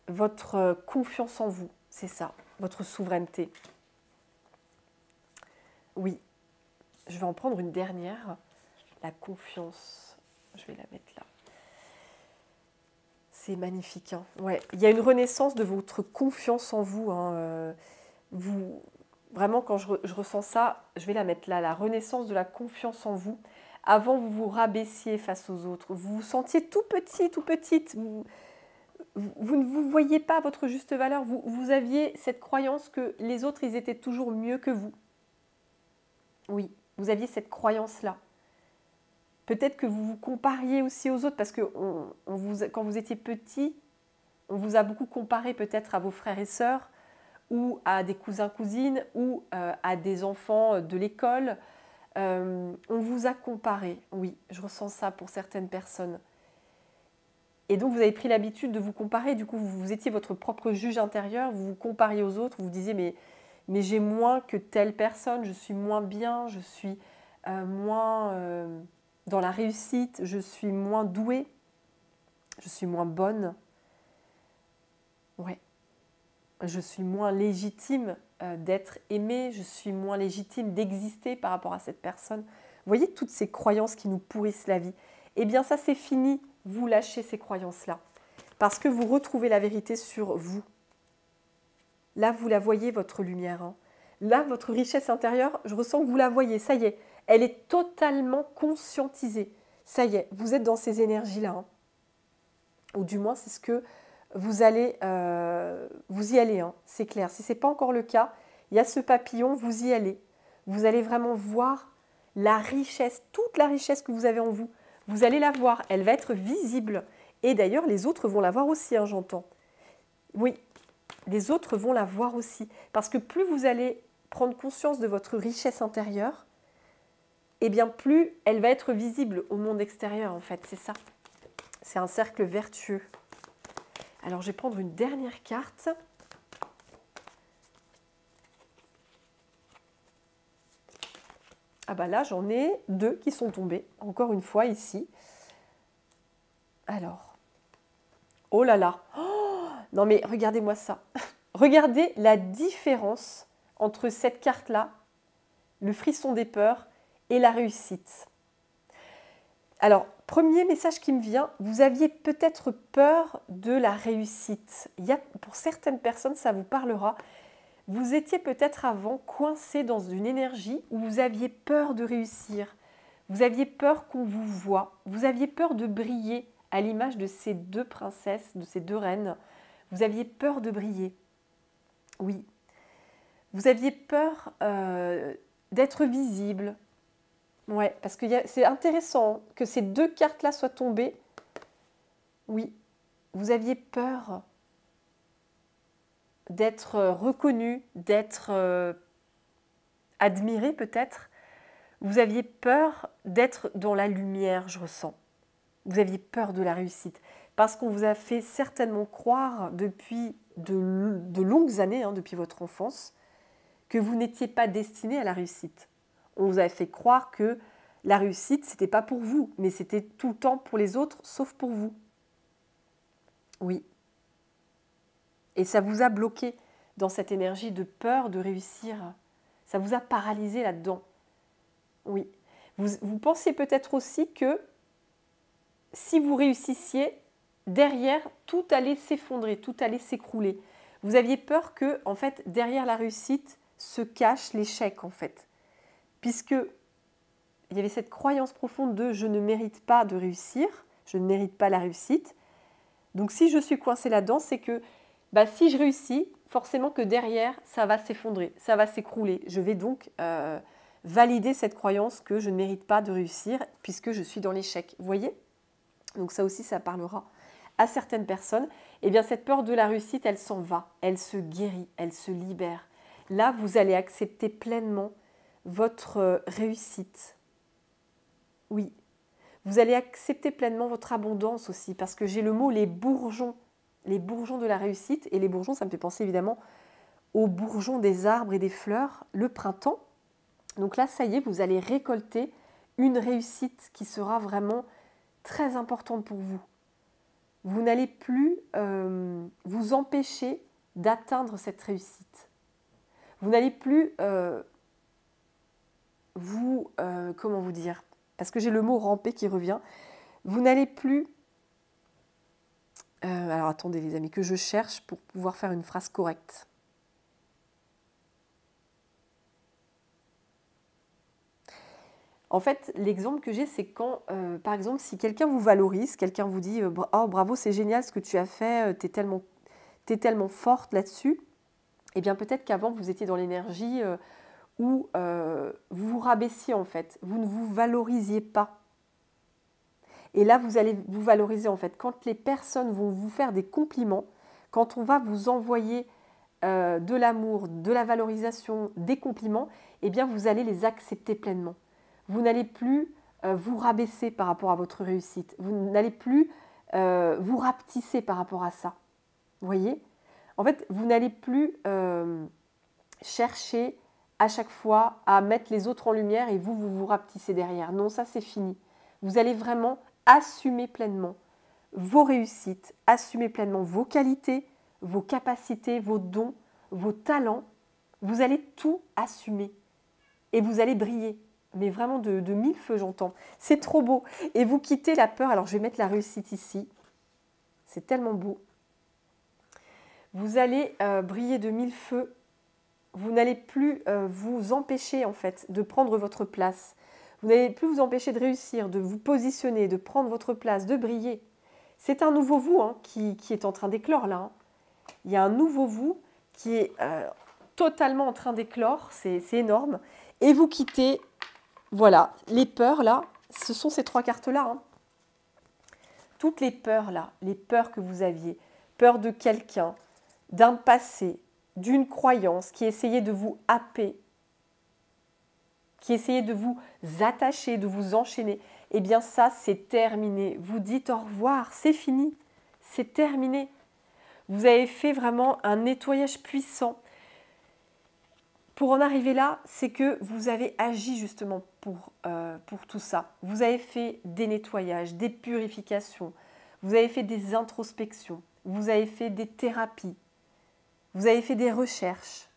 votre confiance en vous. C'est ça, votre souveraineté. Oui, je vais en prendre une dernière. La confiance. Je vais la mettre là. C'est magnifique. Hein. Ouais. Il y a une renaissance de votre confiance en vous. Hein. Vraiment, quand je ressens ça, je vais la mettre là. La renaissance de la confiance en vous. Avant, vous vous rabaissiez face aux autres. Vous vous sentiez tout petit, tout petite. Vous ne vous voyez pas à votre juste valeur. Vous aviez cette croyance que les autres, ils étaient toujours mieux que vous. Oui, vous aviez cette croyance-là. Peut-être que vous vous compariez aussi aux autres parce que quand vous étiez petit, on vous a beaucoup comparé peut-être à vos frères et sœurs ou à des cousins, cousines ou à des enfants de l'école. On vous a comparé, oui, je ressens ça pour certaines personnes. Et donc vous avez pris l'habitude de vous comparer, du coup vous étiez votre propre juge intérieur, vous vous compariez aux autres, vous vous disiez mais j'ai moins que telle personne, je suis moins bien, je suis moins dans la réussite, je suis moins douée, je suis moins bonne. Ouais. Je suis moins légitime d'être aimée, je suis moins légitime d'exister par rapport à cette personne. Vous voyez toutes ces croyances qui nous pourrissent la vie. Eh bien ça c'est fini, vous lâchez ces croyances-là. Parce que vous retrouvez la vérité sur vous. Là vous la voyez votre lumière. Hein. Là votre richesse intérieure, je ressens que vous la voyez, ça y est. Elle est totalement conscientisée. Ça y est, vous êtes dans ces énergies-là. Hein. Ou du moins c'est ce que vous allez vous y aller, hein, c'est clair. Si ce n'est pas encore le cas, il y a ce papillon, vous y allez. Vous allez vraiment voir la richesse, toute la richesse que vous avez en vous. Vous allez la voir, elle va être visible. Et d'ailleurs, les autres vont la voir aussi, hein, j'entends. Oui, les autres vont la voir aussi. Parce que plus vous allez prendre conscience de votre richesse intérieure, et bien plus elle va être visible au monde extérieur, en fait, c'est ça. C'est un cercle vertueux. Alors, je vais prendre une dernière carte. Ah bah là, j'en ai 2 qui sont tombés, encore une fois, ici. Alors, oh là là, oh, non mais regardez-moi ça. Regardez la différence entre cette carte-là, le frisson des peurs, et la réussite. Alors, premier message qui me vient, vous aviez peut-être peur de la réussite. Pour certaines personnes, ça vous parlera. Vous étiez peut-être avant coincé dans une énergie où vous aviez peur de réussir. Vous aviez peur qu'on vous voie. Vous aviez peur de briller à l'image de ces 2 princesses, de ces 2 reines. Vous aviez peur de briller. Oui. Vous aviez peur d'être visible. Ouais, parce que c'est intéressant que ces 2 cartes-là soient tombées. Oui, vous aviez peur d'être reconnu, d'être admiré peut-être. Vous aviez peur d'être dans la lumière, je ressens. Vous aviez peur de la réussite. Parce qu'on vous a fait certainement croire depuis de longues années, hein, depuis votre enfance, que vous n'étiez pas destiné à la réussite. On vous a fait croire que la réussite, ce n'était pas pour vous, mais c'était tout le temps pour les autres, sauf pour vous. Oui. Et ça vous a bloqué dans cette énergie de peur de réussir. Ça vous a paralysé là-dedans. Oui. Vous pensiez peut-être aussi que si vous réussissiez, derrière, tout allait s'effondrer, tout allait s'écrouler. Vous aviez peur que, en fait, derrière la réussite se cache l'échec, en fait. Puisque il y avait cette croyance profonde de « je ne mérite pas de réussir, je ne mérite pas la réussite ». Donc si je suis coincée là-dedans, c'est que si je réussis, forcément que derrière, ça va s'effondrer, ça va s'écrouler. Je vais donc valider cette croyance que je ne mérite pas de réussir puisque je suis dans l'échec. Vous voyez ? Donc ça aussi, ça parlera à certaines personnes. Eh bien, cette peur de la réussite, elle s'en va, elle se guérit, elle se libère. Là, vous allez accepter pleinement votre réussite. Oui, vous allez accepter pleinement votre abondance aussi, parce que j'ai le mot les bourgeons de la réussite. Et les bourgeons, ça me fait penser évidemment aux bourgeons des arbres et des fleurs, le printemps. Donc là, ça y est, vous allez récolter une réussite qui sera vraiment très importante pour vous. Vous n'allez plus vous empêcher d'atteindre cette réussite. Vous n'allez plus comment vous dire ? Parce que j'ai le mot ramper qui revient. Vous n'allez plus... alors attendez les amis, que je cherche pour pouvoir faire une phrase correcte. En fait, l'exemple que j'ai, c'est quand, par exemple, si quelqu'un vous valorise, quelqu'un vous dit « Oh, bravo, c'est génial ce que tu as fait, t'es tellement forte là-dessus », eh bien peut-être qu'avant, vous étiez dans l'énergie où vous vous rabaissiez en fait, vous ne vous valorisiez pas. Et là, vous allez vous valoriser en fait. Quand les personnes vont vous faire des compliments, quand on va vous envoyer de l'amour, de la valorisation, des compliments, eh bien vous allez les accepter pleinement. Vous n'allez plus vous rabaisser par rapport à votre réussite. Vous n'allez plus vous rapetisser par rapport à ça. Vous voyez ? En fait, vous n'allez plus chercher à chaque fois à mettre les autres en lumière et vous rapetissez derrière. Non, ça c'est fini. Vous allez vraiment assumer pleinement vos réussites, assumer pleinement vos qualités, vos capacités, vos dons, vos talents. Vous allez tout assumer et vous allez briller. Mais vraiment de mille feux, j'entends. C'est trop beau. Et vous quittez la peur. Alors, je vais mettre la réussite ici. C'est tellement beau. Vous allez briller de mille feux. Vous n'allez plus vous empêcher, en fait, de prendre votre place. Vous n'allez plus vous empêcher de réussir, de vous positionner, de prendre votre place, de briller. C'est un nouveau vous hein, qui est en train d'éclore là. Hein. Il y a un nouveau vous qui est totalement en train d'éclore, c'est énorme. Et vous quittez, voilà, les peurs là, ce sont ces 3 cartes-là. Hein. Toutes les peurs là, les peurs que vous aviez, peur de quelqu'un, d'un passé, d'une croyance qui essayait de vous happer, qui essayait de vous attacher, de vous enchaîner, eh bien ça, c'est terminé. Vous dites au revoir, c'est fini, c'est terminé. Vous avez fait vraiment un nettoyage puissant. Pour en arriver là, c'est que vous avez agi justement pour tout ça. Vous avez fait des nettoyages, des purifications, vous avez fait des introspections, vous avez fait des thérapies, vous avez fait des recherches,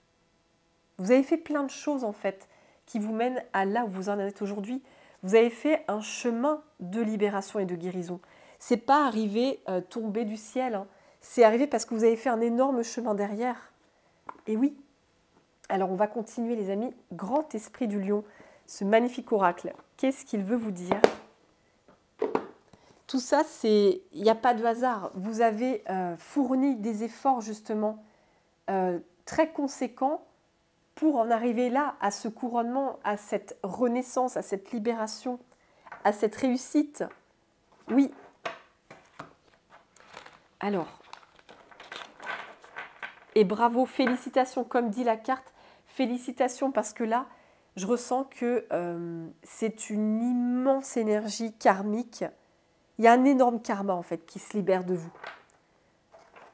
vous avez fait plein de choses en fait qui vous mènent à là où vous en êtes aujourd'hui. Vous avez fait un chemin de libération et de guérison. C'est pas arrivé tombé du ciel, hein. C'est arrivé parce que vous avez fait un énorme chemin derrière. Et oui. Alors on va continuer les amis. Grand esprit du lion, ce magnifique oracle, qu'est-ce qu'il veut vous dire? Tout ça, il n'y a pas de hasard. Vous avez fourni des efforts justement très conséquents pour en arriver là, à ce couronnement, à cette renaissance, à cette libération, à cette réussite. Oui. Alors, et bravo, félicitations, comme dit la carte, félicitations parce que là, je ressens que c'est une immense énergie karmique. Il y a un énorme karma en fait qui se libère de vous.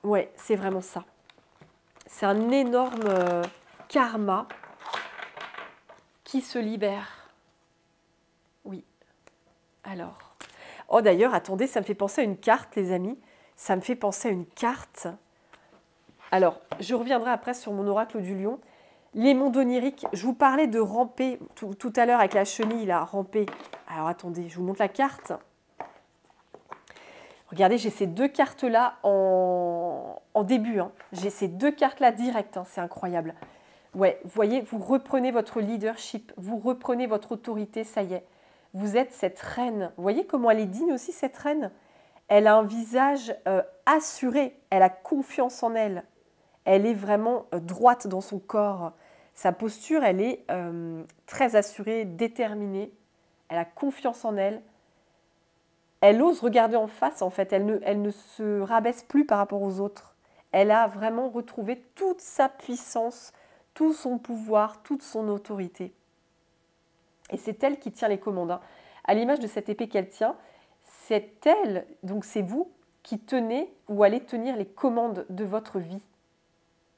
Ouais, c'est vraiment ça. C'est un énorme karma qui se libère. Oui. Alors. Oh d'ailleurs, attendez, ça me fait penser à une carte, les amis. Ça me fait penser à une carte. Alors, je reviendrai après sur mon oracle du lion. Les mondes oniriques, je vous parlais de ramper tout à l'heure avec la chenille, là, ramper. Alors, attendez, je vous montre la carte. Regardez, j'ai ces 2 cartes-là en début. Hein. J'ai ces 2 cartes-là direct, hein, c'est incroyable. Ouais, vous voyez, vous reprenez votre leadership, vous reprenez votre autorité, ça y est. Vous êtes cette reine. Vous voyez comment elle est digne aussi, cette reine? Elle a un visage assuré, elle a confiance en elle. Elle est vraiment droite dans son corps. Sa posture, elle est très assurée, déterminée. Elle a confiance en elle. Elle ose regarder en face, en fait. Elle ne se rabaisse plus par rapport aux autres. Elle a vraiment retrouvé toute sa puissance, tout son pouvoir, toute son autorité. Et c'est elle qui tient les commandes. Hein. À l'image de cette épée qu'elle tient, c'est elle, donc c'est vous, qui tenez ou allez tenir les commandes de votre vie.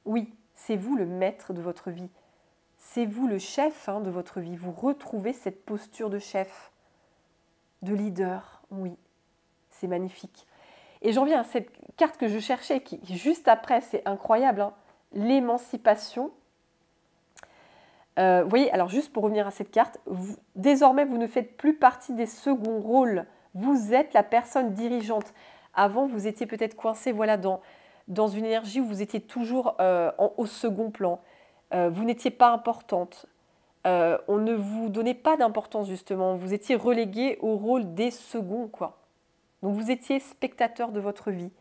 Oui, c'est vous le maître de votre vie. C'est vous le chef hein, de votre vie. Vous retrouvez cette posture de chef, de leader. Oui, c'est magnifique. Et j'en viens à cette carte que je cherchais, qui juste après, c'est incroyable, hein, l'émancipation. Vous voyez, alors juste pour revenir à cette carte, désormais, vous ne faites plus partie des seconds rôles. Vous êtes la personne dirigeante. Avant, vous étiez peut-être coincé voilà, dans une énergie où vous étiez toujours au second plan. Vous n'étiez pas importante. On ne vous donnait pas d'importance, justement. Vous étiez relégué au rôle des seconds, quoi. Donc, vous étiez spectateur de votre vie.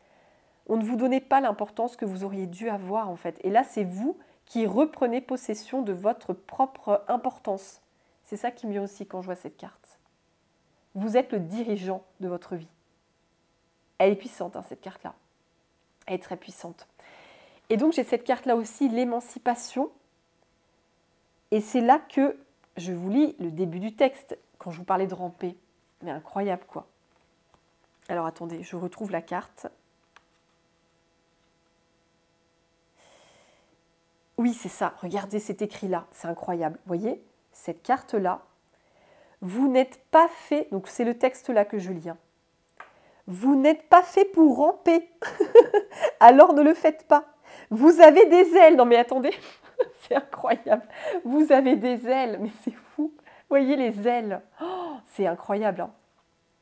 On ne vous donnait pas l'importance que vous auriez dû avoir, en fait. Et là, c'est vous qui reprenez possession de votre propre importance. C'est ça qui me vient aussi quand je vois cette carte. Vous êtes le dirigeant de votre vie. Elle est puissante, hein, cette carte-là. Elle est très puissante. Et donc, j'ai cette carte-là aussi, l'émancipation. Et c'est là que je vous lis le début du texte, quand je vous parlais de ramper. Mais incroyable, quoi. Alors, attendez, je retrouve la carte. Oui, c'est ça. Regardez, c'est écrit là. C'est incroyable. Vous voyez, cette carte-là, vous n'êtes pas fait... Donc, c'est le texte là que je lis. Hein. Vous n'êtes pas fait pour ramper. Alors, ne le faites pas. Vous avez des ailes. Non, mais attendez. C'est incroyable. Vous avez des ailes. Mais c'est fou. Vous voyez les ailes. Oh, c'est incroyable. Hein.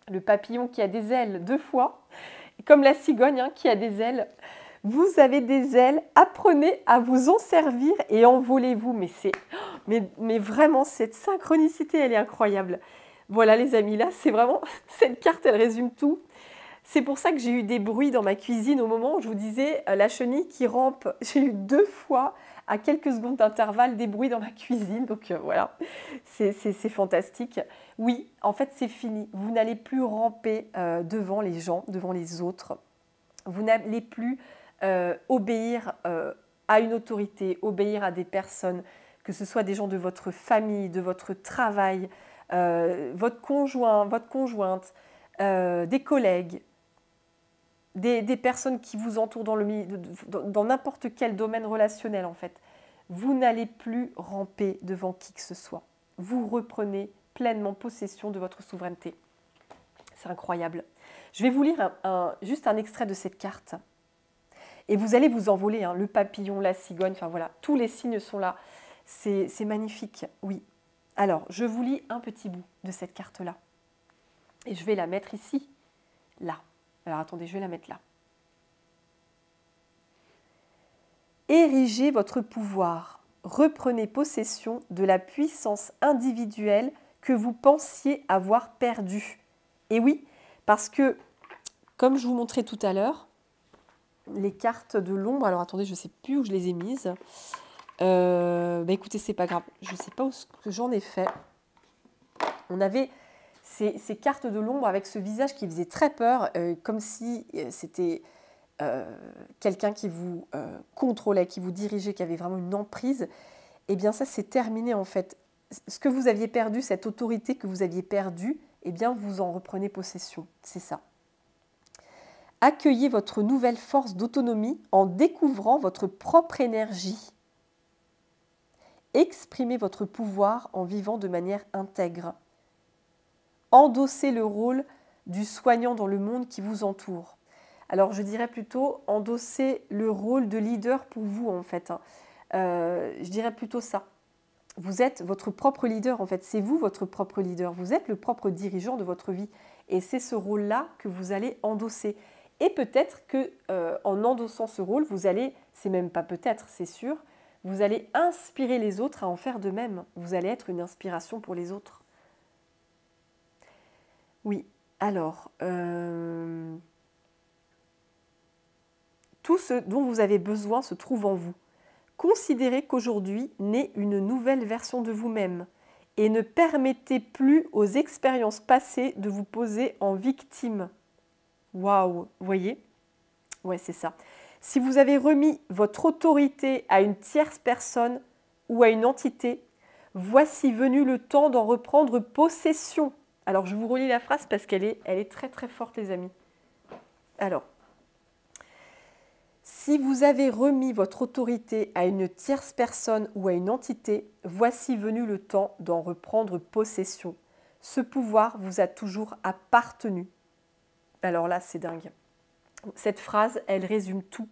Le papillon qui a des ailes 2 fois. Comme la cigogne hein, qui a des ailes. Vous avez des ailes, apprenez à vous en servir et envolez-vous. Mais vraiment, cette synchronicité, elle est incroyable. Voilà les amis, là, c'est vraiment, cette carte, elle résume tout. C'est pour ça que j'ai eu des bruits dans ma cuisine au moment où je vous disais la chenille qui rampe. J'ai eu 2 fois, à quelques secondes d'intervalle, des bruits dans ma cuisine. Donc voilà, c'est fantastique. Oui, en fait, c'est fini. Vous n'allez plus ramper devant les gens, devant les autres. Vous n'allez plus obéir à une autorité, obéir à des personnes, que ce soit des gens de votre famille, de votre travail, votre conjoint, votre conjointe, des collègues, des personnes qui vous entourent dans n'importe quel domaine relationnel en fait. Vous n'allez plus ramper devant qui que ce soit. Vous reprenez pleinement possession de votre souveraineté. C'est incroyable. Je vais vous lire juste un extrait de cette carte. Et vous allez vous envoler, hein, le papillon, la cigogne, enfin voilà, tous les signes sont là. C'est magnifique, oui. Alors, je vous lis un petit bout de cette carte-là. Et je vais la mettre ici, là. Alors attendez, je vais la mettre là. Érigez votre pouvoir. Reprenez possession de la puissance individuelle que vous pensiez avoir perdue. Et oui, parce que, comme je vous montrais tout à l'heure, les cartes de l'ombre, alors attendez, je ne sais plus où je les ai mises. Écoutez, c'est pas grave, je ne sais pas où j'en ai fait. On avait ces cartes de l'ombre avec ce visage qui faisait très peur, comme si c'était quelqu'un qui vous contrôlait, qui vous dirigeait, qui avait vraiment une emprise. Eh bien ça, c'est terminé en fait. Ce que vous aviez perdu, cette autorité que vous aviez perdue, eh bien vous en reprenez possession, c'est ça. Accueillez votre nouvelle force d'autonomie en découvrant votre propre énergie. Exprimez votre pouvoir en vivant de manière intègre. Endossez le rôle du soignant dans le monde qui vous entoure. Alors je dirais plutôt endosser le rôle de leader pour vous en fait. Je dirais plutôt ça. Vous êtes votre propre leader en fait, c'est vous votre propre leader. Vous êtes le propre dirigeant de votre vie et c'est ce rôle-là que vous allez endosser. Et peut-être qu'en endossant ce rôle, vous allez, c'est même pas peut-être, c'est sûr, vous allez inspirer les autres à en faire de même. Vous allez être une inspiration pour les autres. Oui, alors, tout ce dont vous avez besoin se trouve en vous. Considérez qu'aujourd'hui naît une nouvelle version de vous-même et ne permettez plus aux expériences passées de vous poser en victime. Waouh, vous voyez? Ouais, c'est ça. Si vous avez remis votre autorité à une tierce personne ou à une entité, voici venu le temps d'en reprendre possession. Alors, je vous relis la phrase parce qu'elle est très très forte, les amis. Alors, si vous avez remis votre autorité à une tierce personne ou à une entité, voici venu le temps d'en reprendre possession. Ce pouvoir vous a toujours appartenu. Alors là, c'est dingue. Cette phrase, elle résume tout.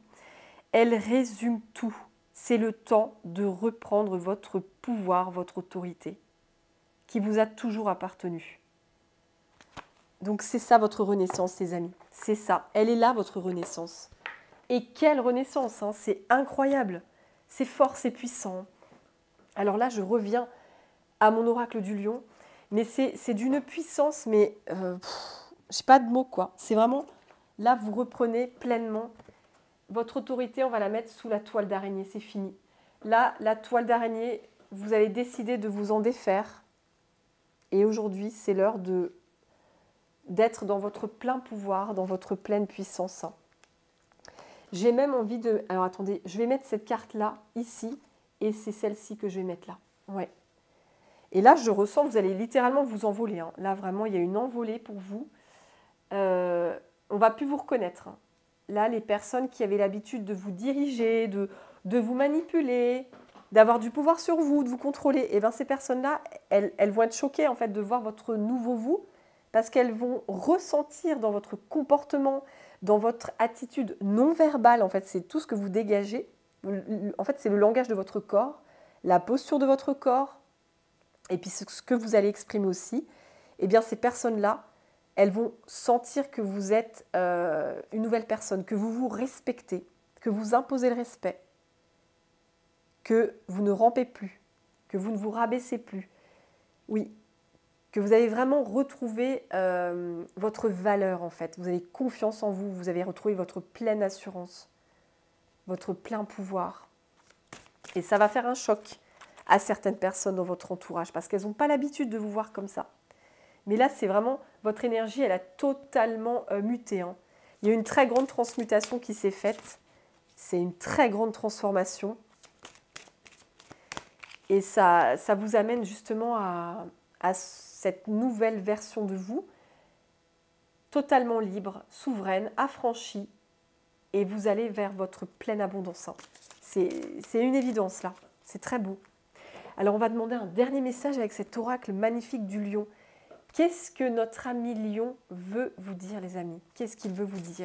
Elle résume tout. C'est le temps de reprendre votre pouvoir, votre autorité, qui vous a toujours appartenu. Donc c'est ça votre renaissance, les amis. C'est ça. Elle est là, votre renaissance. Et quelle renaissance, hein, c'est incroyable. C'est fort, c'est puissant. Alors là, je reviens à mon oracle du lion, mais c'est d'une puissance, mais je n'ai pas de mots, quoi. C'est vraiment, là, vous reprenez pleinement votre autorité, on va la mettre sous la toile d'araignée, c'est fini. Là, la toile d'araignée, vous avez décidé de vous en défaire. Et aujourd'hui, c'est l'heure d'être dans votre plein pouvoir, dans votre pleine puissance. J'ai même envie de... Alors attendez, je vais mettre cette carte-là, ici, et c'est celle-ci que je vais mettre là. Ouais. Et là, je ressens que vous allez littéralement vous envoler. Hein. Là, vraiment, il y a une envolée pour vous. On ne va plus vous reconnaître. Hein. Là, les personnes qui avaient l'habitude de vous diriger, de vous manipuler, d'avoir du pouvoir sur vous, de vous contrôler, et bien ces personnes-là, elles vont être choquées en fait, de voir votre nouveau vous, parce qu'elles vont ressentir dans votre comportement, dans votre attitude non verbale, en fait, c'est tout ce que vous dégagez. En fait, c'est le langage de votre corps, la posture de votre corps, et puis ce que vous allez exprimer aussi. Eh bien, ces personnes-là, elles vont sentir que vous êtes une nouvelle personne, que vous vous respectez, que vous imposez le respect, que vous ne rampez plus, que vous ne vous rabaissez plus. Oui, que vous avez vraiment retrouvé votre valeur en fait. Vous avez confiance en vous, vous avez retrouvé votre pleine assurance, votre plein pouvoir. Et ça va faire un choc à certaines personnes dans votre entourage parce qu'elles n'ont pas l'habitude de vous voir comme ça. Mais là, c'est vraiment, votre énergie, elle a totalement muté. Hein. Il y a une très grande transmutation qui s'est faite. C'est une très grande transformation. Et ça vous amène justement à cette nouvelle version de vous, totalement libre, souveraine, affranchie. Et vous allez vers votre pleine abondance. Hein. C'est une évidence là. C'est très beau. Alors, on va demander un dernier message avec cet oracle magnifique du lion. Qu'est-ce que notre ami lion veut vous dire, les amis? Qu'est-ce qu'il veut vous dire?